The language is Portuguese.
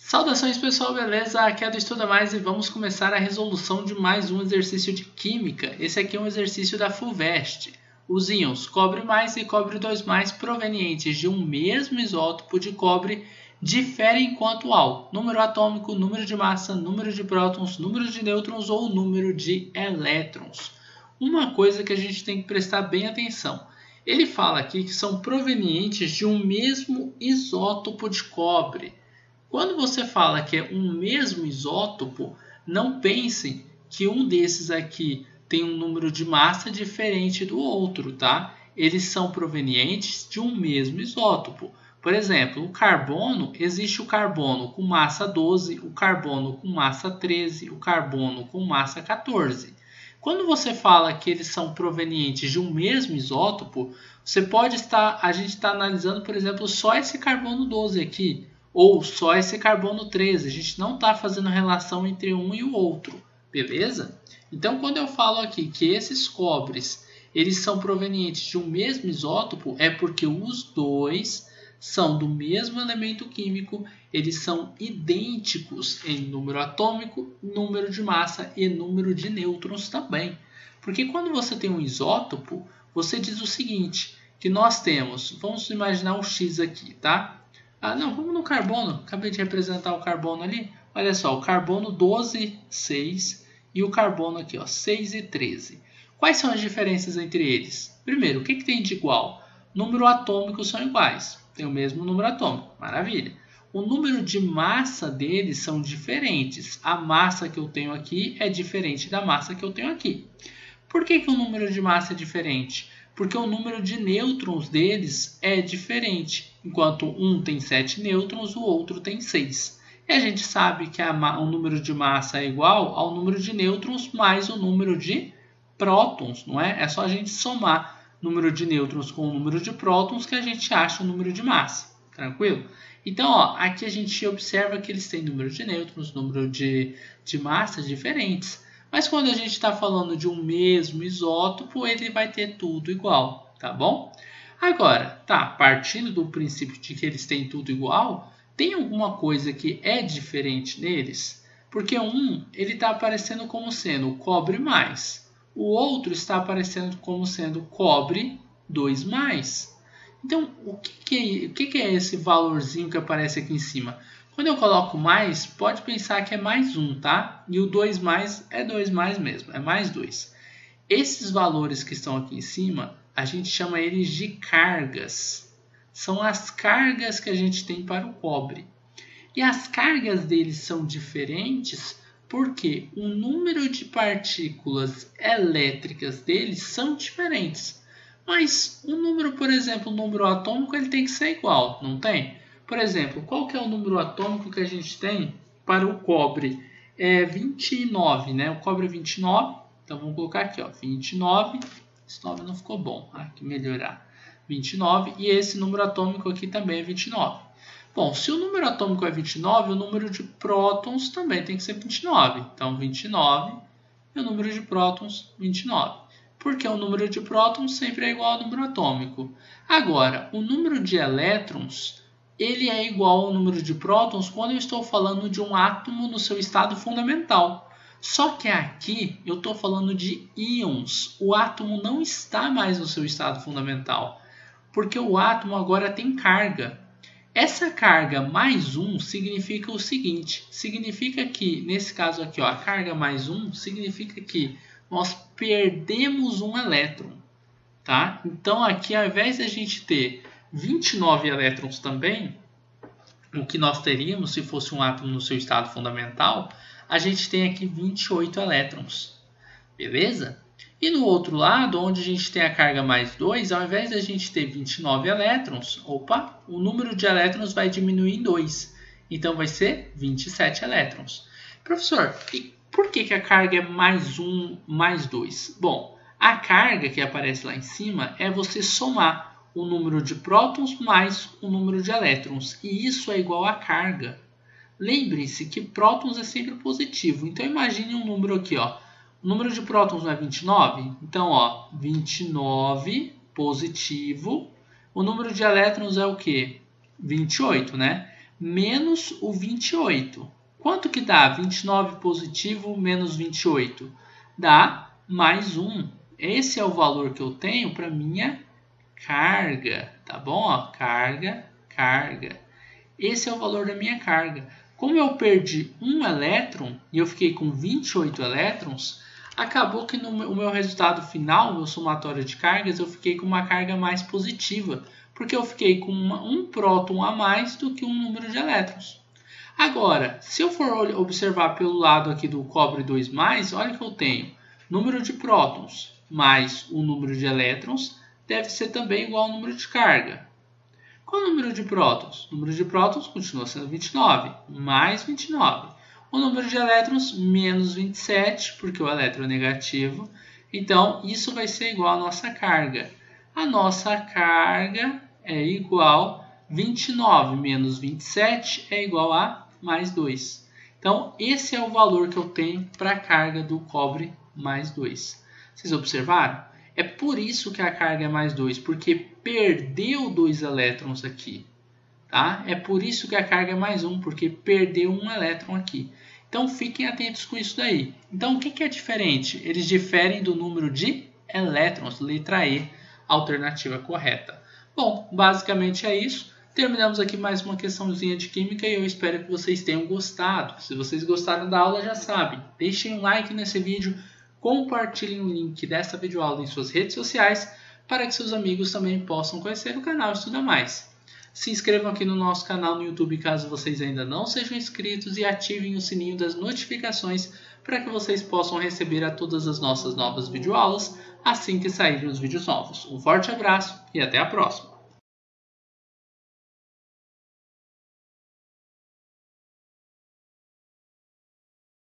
Saudações pessoal, beleza? Aqui é do Estuda Mais e vamos começar a resolução de mais um exercício de Química. Esse aqui é um exercício da FUVEST. Os íons cobre mais e cobre 2+, provenientes de um mesmo isótopo de cobre diferem quanto ao número atômico, número de massa, número de prótons, número de nêutrons ou número de elétrons. Uma coisa que a gente tem que prestar bem atenção. Ele fala aqui que são provenientes de um mesmo isótopo de cobre. Quando você fala que é um mesmo isótopo, não pense que um desses aqui tem um número de massa diferente do outro, tá? Eles são provenientes de um mesmo isótopo. Por exemplo, o carbono, existe o carbono com massa 12, o carbono com massa 13, o carbono com massa 14. Quando você fala que eles são provenientes de um mesmo isótopo, a gente está analisando, por exemplo, só esse carbono 12 aqui, ou só esse carbono 13. A gente não está fazendo relação entre um e o outro, beleza? Então, quando eu falo aqui que esses cobres eles são provenientes de um mesmo isótopo, é porque os dois são do mesmo elemento químico, eles são idênticos em número atômico, número de massa e número de nêutrons também. Porque quando você tem um isótopo, você diz o seguinte, que nós temos, vamos imaginar o X aqui, tá? Não, vamos no carbono. Acabei de representar o carbono ali. Olha só, o carbono 12, 6 e o carbono aqui, ó, 6 e 13. Quais são as diferenças entre eles? Primeiro, o que tem de igual? Número atômico são iguais. Tem o mesmo número atômico. Maravilha. O número de massa deles são diferentes. A massa que eu tenho aqui é diferente da massa que eu tenho aqui. Por que o número de massa é diferente? Porque o número de nêutrons deles é diferente. Enquanto um tem 7 nêutrons, o outro tem 6. E a gente sabe que o número de massa é igual ao número de nêutrons mais o número de prótons, não é? É só a gente somar o número de nêutrons com o número de prótons que a gente acha o número de massa. Tranquilo? Então, ó, aqui a gente observa que eles têm número de nêutrons, número de massas diferentes. Mas quando a gente está falando de um mesmo isótopo, ele vai ter tudo igual, tá bom? Agora, partindo do princípio de que eles têm tudo igual, tem alguma coisa que é diferente neles? Porque ele está aparecendo como sendo cobre mais, o outro está aparecendo como sendo cobre 2+. Então, o que é esse valorzinho que aparece aqui em cima? Quando eu coloco mais, pode pensar que é mais 1, tá? E o 2+ é 2+ mesmo, é mais 2. Esses valores que estão aqui em cima, a gente chama eles de cargas. São as cargas que a gente tem para o cobre. E as cargas deles são diferentes porque o número de partículas elétricas deles são diferentes. Mas o número, por exemplo, o número atômico, ele tem que ser igual, não tem? Por exemplo, qual que é o número atômico que a gente tem para o cobre? É 29, né? O cobre é 29, então vamos colocar aqui, ó, 29. Esse 9 não ficou bom, aqui melhorar. 29 e esse número atômico aqui também é 29. Bom, se o número atômico é 29, o número de prótons também tem que ser 29. Então, 29 e o número de prótons, 29. Porque o número de prótons sempre é igual ao número atômico. Agora, o número de elétrons ele é igual ao número de prótons quando eu estou falando de um átomo no seu estado fundamental. Só que aqui eu estou falando de íons. O átomo não está mais no seu estado fundamental, porque o átomo agora tem carga. Essa carga mais 1 significa o seguinte, significa que, nesse caso aqui, ó, a carga mais 1 significa que nós perdemos um elétron. Tá? Então aqui, ao invés de a gente ter 29 elétrons também, o que nós teríamos se fosse um átomo no seu estado fundamental, a gente tem aqui 28 elétrons, beleza? E no outro lado, onde a gente tem a carga mais 2, ao invés de a gente ter 29 elétrons, o número de elétrons vai diminuir em 2, então vai ser 27 elétrons. Professor, e por que a carga é mais 1 mais 2? Bom, a carga que aparece lá em cima é você somar o número de prótons mais o número de elétrons. E isso é igual a carga. Lembre-se que prótons é sempre positivo. Então, imagine um número aqui. Ó. O número de prótons não é 29? Então, ó, 29 positivo. O número de elétrons é o quê? 28, né? menos o 28. Quanto que dá 29 positivo menos 28? Dá mais 1. Esse é o valor que eu tenho para minha carga, tá bom? Ó, carga, carga. Esse é o valor da minha carga. Como eu perdi um elétron e eu fiquei com 28 elétrons, acabou que no meu resultado final, meu somatório de cargas, eu fiquei com uma carga mais positiva, porque eu fiquei com um próton a mais do que um número de elétrons. Agora, se eu for observar pelo lado aqui do cobre 2+, olha que eu tenho número de prótons mais o número de elétrons deve ser também igual ao número de carga. Qual é o número de prótons? O número de prótons continua sendo 29, mais 29. O número de elétrons, menos 27, porque o elétron é negativo. Então, isso vai ser igual à nossa carga. A nossa carga é igual a 29 menos 27 é igual a mais 2. Então, esse é o valor que eu tenho para a carga do cobre mais 2. Vocês observaram? É por isso que a carga é mais 2, porque perdeu 2 elétrons aqui. Tá? É por isso que a carga é mais 1, porque perdeu um elétron aqui. Então, fiquem atentos com isso daí. Então, o que é diferente? Eles diferem do número de elétrons, letra E, alternativa correta. Bom, basicamente é isso. Terminamos aqui mais uma questãozinha de química e eu espero que vocês tenham gostado. Se vocês gostaram da aula, já sabem, deixem um like nesse vídeo, compartilhem o link dessa videoaula em suas redes sociais para que seus amigos também possam conhecer o canal Estuda Mais. Se inscrevam aqui no nosso canal no YouTube caso vocês ainda não sejam inscritos e ativem o sininho das notificações para que vocês possam receber a todas as nossas novas videoaulas assim que saírem os vídeos novos. Um forte abraço e até a próxima!